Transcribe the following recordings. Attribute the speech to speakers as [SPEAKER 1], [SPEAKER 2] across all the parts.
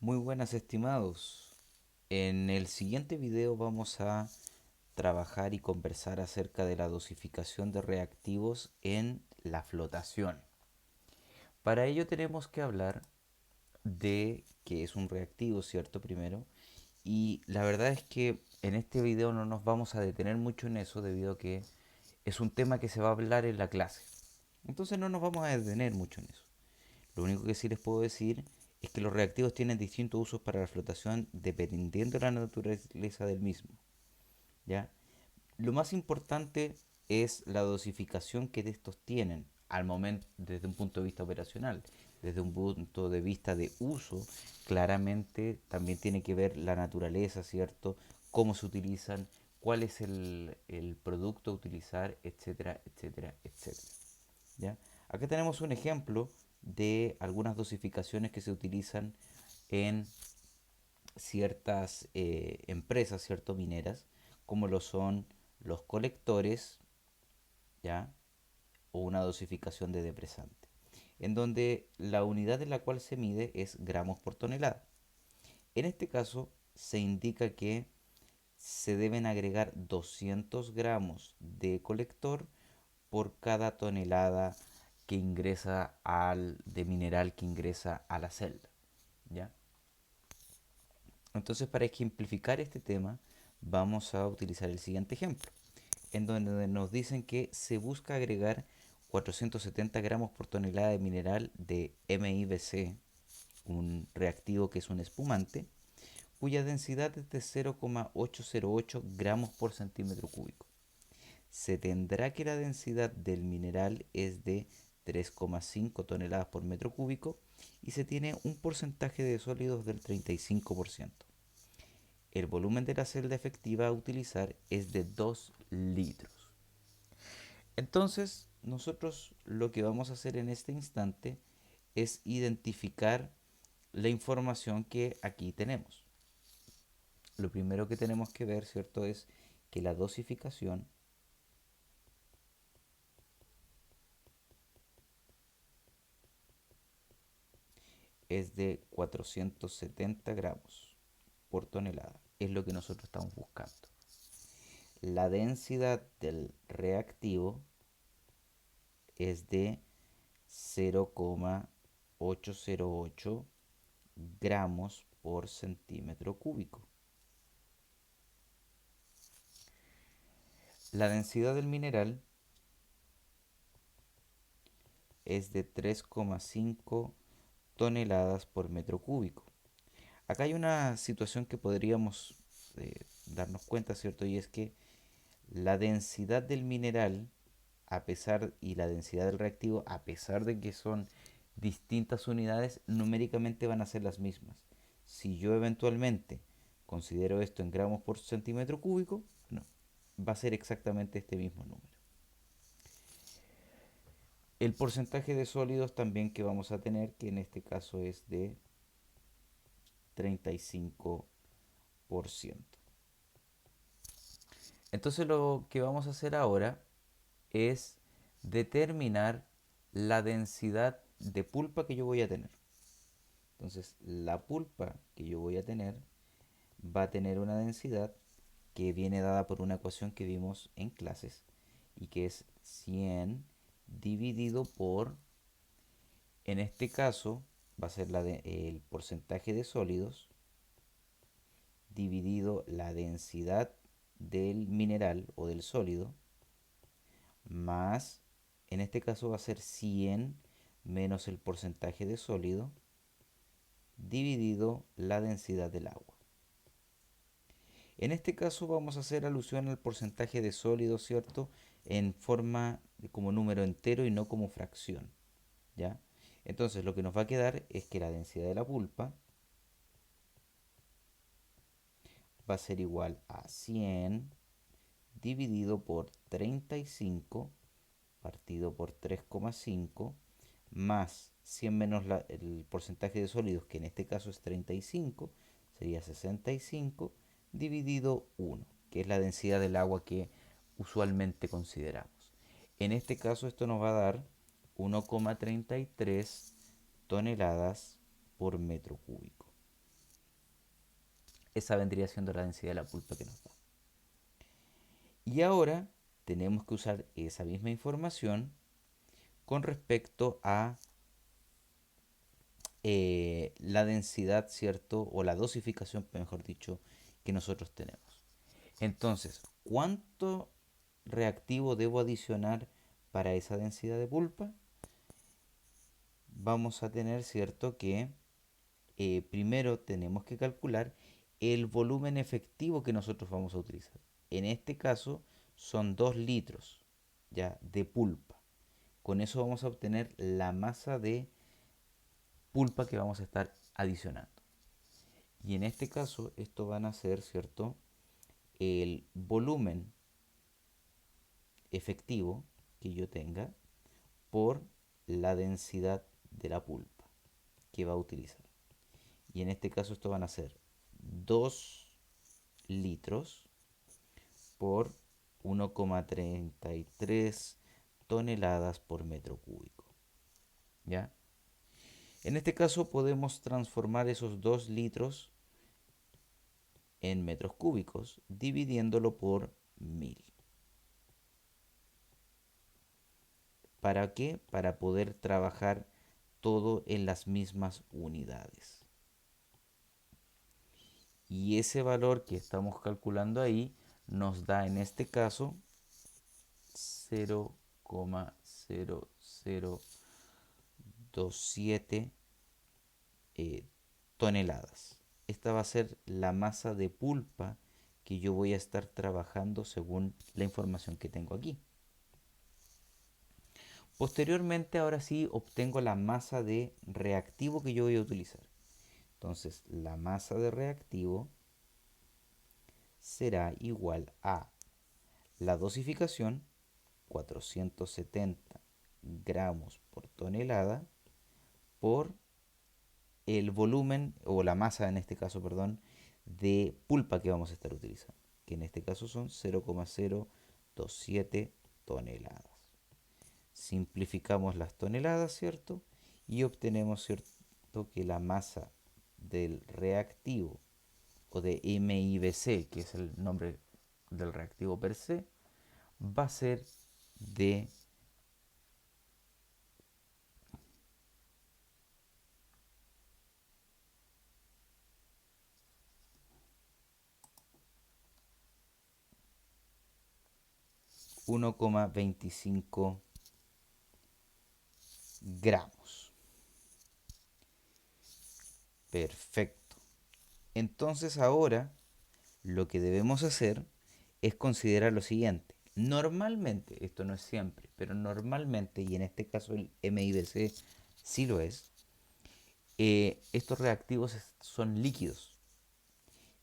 [SPEAKER 1] Muy buenas estimados. En el siguiente video vamos a trabajar y conversar acerca de la dosificación de reactivos en la flotación. Para ello tenemos que hablar de qué es un reactivo, ¿cierto? Primero. Y la verdad es que en este video no nos vamos a detener mucho en eso debido a que es un tema que se va a hablar en la clase. Entonces no nos vamos a detener mucho en eso. Lo único que sí les puedo decir es que los reactivos tienen distintos usos para la flotación dependiendo de la naturaleza del mismo. ¿Ya? Lo más importante es la dosificación que de estos tienen al momento desde un punto de vista operacional. Desde un punto de vista de uso, claramente también tiene que ver la naturaleza, ¿cierto? Cómo se utilizan, cuál es el producto a utilizar, etcétera, etcétera, etcétera. ¿Ya? Acá tenemos un ejemplo de algunas dosificaciones que se utilizan en ciertas empresas, cierto, mineras, como lo son los colectores, ¿ya? O una dosificación de depresante, en donde la unidad en la cual se mide es gramos por tonelada. En este caso se indica que se deben agregar 200 gramos de colector por cada tonelada que ingresa de mineral que ingresa a la celda. ¿Ya? Entonces, para ejemplificar este tema, vamos a utilizar el siguiente ejemplo, en donde nos dicen que se busca agregar 470 gramos por tonelada de mineral de MIBC, un reactivo que es un espumante, cuya densidad es de 0,808 gramos por centímetro cúbico. Se tendrá que la densidad del mineral es de 3,5 toneladas por metro cúbico y se tiene un porcentaje de sólidos del 35%. El volumen de la celda efectiva a utilizar es de 2 litros. Entonces, nosotros lo que vamos a hacer en este instante es identificar la información que aquí tenemos. Lo primero que tenemos que ver, ¿cierto?, es que la dosificación es de 470 gramos por tonelada. Es lo que nosotros estamos buscando. La densidad del reactivo es de 0,808 gramos por centímetro cúbico. La densidad del mineral es de 3,5 toneladas por metro cúbico. Acá hay una situación que podríamos darnos cuenta, ¿cierto? Y es que la densidad del mineral, y la densidad del reactivo, a pesar de que son distintas unidades, numéricamente van a ser las mismas. Si yo eventualmente considero esto en gramos por centímetro cúbico, no, va a ser exactamente este mismo número. El porcentaje de sólidos también que vamos a tener, que en este caso es de 35%. Entonces lo que vamos a hacer ahora es determinar la densidad de pulpa que yo voy a tener. Entonces la pulpa que yo voy a tener va a tener una densidad que viene dada por una ecuación que vimos en clases y que es 100 dividido por, en este caso, va a ser el porcentaje de sólidos dividido la densidad del mineral o del sólido más, en este caso va a ser 100 menos el porcentaje de sólido dividido la densidad del agua. En este caso vamos a hacer alusión al porcentaje de sólido, ¿cierto? En forma de como número entero y no como fracción, ¿ya? Entonces lo que nos va a quedar es que la densidad de la pulpa va a ser igual a 100 dividido por 35 partido por 3,5 más 100 menos el porcentaje de sólidos, que en este caso es 35, sería 65 dividido 1, que es la densidad del agua que usualmente consideramos. En este caso esto nos va a dar 1,33 toneladas por metro cúbico. Esa vendría siendo la densidad de la pulpa que nos da. Y ahora tenemos que usar esa misma información con respecto a la densidad, ¿cierto? O la dosificación, mejor dicho, que nosotros tenemos. Entonces, ¿cuánto reactivo debo adicionar para esa densidad de pulpa? Vamos a tener, ¿cierto? Que primero tenemos que calcular el volumen efectivo que nosotros vamos a utilizar. En este caso son 2 litros ya de pulpa. Con eso vamos a obtener la masa de pulpa que vamos a estar adicionando. Y en este caso esto van a ser, ¿cierto? El volumen efectivo que yo tenga por la densidad de la pulpa que va a utilizar. Y en este caso esto van a ser 2 litros por 1,33 toneladas por metro cúbico. ¿Ya? En este caso podemos transformar esos 2 litros en metros cúbicos dividiéndolo por 1000. ¿Para qué? Para poder trabajar todo en las mismas unidades. Y ese valor que estamos calculando ahí nos da en este caso 0,0027 toneladas. Esta va a ser la masa de pulpa que yo voy a estar trabajando según la información que tengo aquí. Posteriormente, ahora sí, obtengo la masa de reactivo que yo voy a utilizar. Entonces, la masa de reactivo será igual a la dosificación, 470 gramos por tonelada, por el volumen, o la masa en este caso, perdón, de pulpa que vamos a estar utilizando, que en este caso son 0,027 toneladas. Simplificamos las toneladas, ¿cierto? Y obtenemos, ¿cierto?, que la masa del reactivo, o de MIBC, que es el nombre del reactivo per se, va a ser de 1,25 gramos. Perfecto. Entonces ahora lo que debemos hacer es considerar lo siguiente. Normalmente, esto no es siempre, pero normalmente, y en este caso el MIBC sí lo es, estos reactivos son líquidos.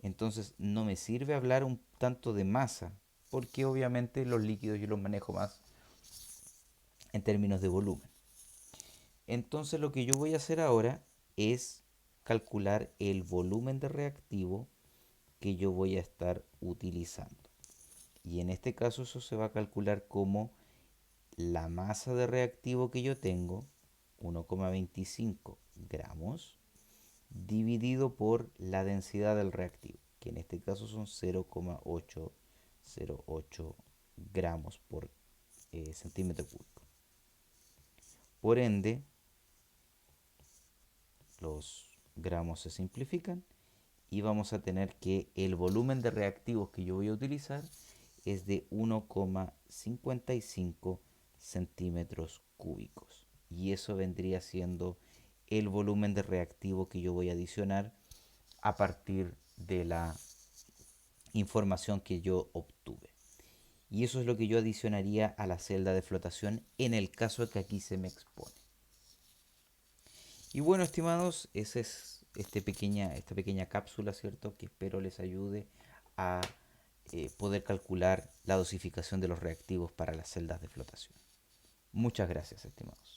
[SPEAKER 1] Entonces no me sirve hablar un tanto de masa, porque obviamente los líquidos yo los manejo más en términos de volumen. Entonces lo que yo voy a hacer ahora es calcular el volumen de reactivo que yo voy a estar utilizando. Y en este caso eso se va a calcular como la masa de reactivo que yo tengo, 1,25 gramos, dividido por la densidad del reactivo, que en este caso son 0,808 gramos por centímetro cúbico. Por ende, los gramos se simplifican y vamos a tener que el volumen de reactivos que yo voy a utilizar es de 1,55 centímetros cúbicos. Y eso vendría siendo el volumen de reactivo que yo voy a adicionar a partir de la información que yo obtuve. Y eso es lo que yo adicionaría a la celda de flotación en el caso que aquí se me expone. Y bueno, estimados, esa es esta pequeña cápsula, ¿cierto? Que espero les ayude a poder calcular la dosificación de los reactivos para las celdas de flotación. Muchas gracias, estimados.